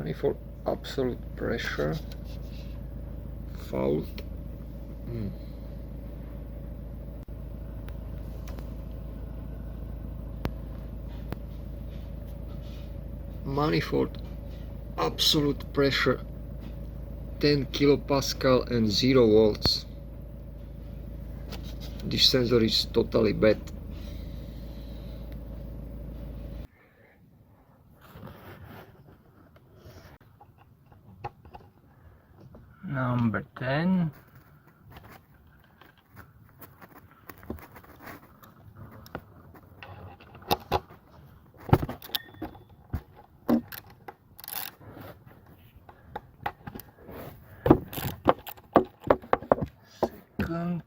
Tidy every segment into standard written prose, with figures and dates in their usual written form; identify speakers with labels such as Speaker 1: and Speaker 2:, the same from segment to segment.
Speaker 1: manifold absolute pressure fault. Manifold absolute pressure 10 kilopascal and 0 volts. This sensor is totally bad. Number 10. Second.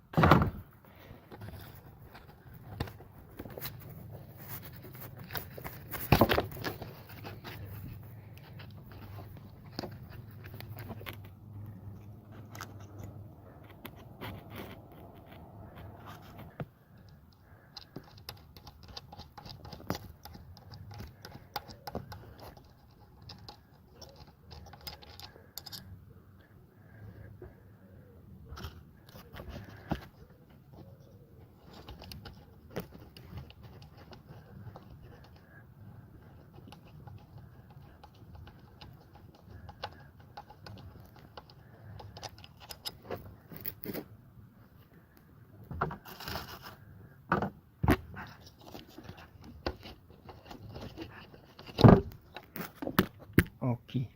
Speaker 1: Okay,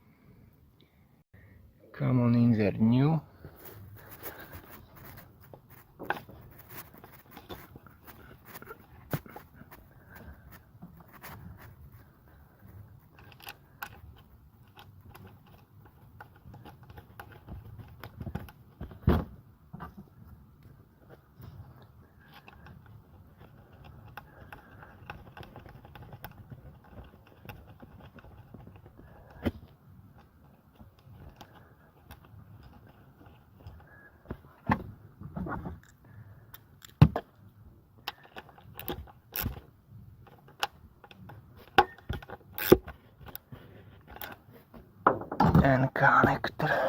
Speaker 1: come on in there, new. And connector.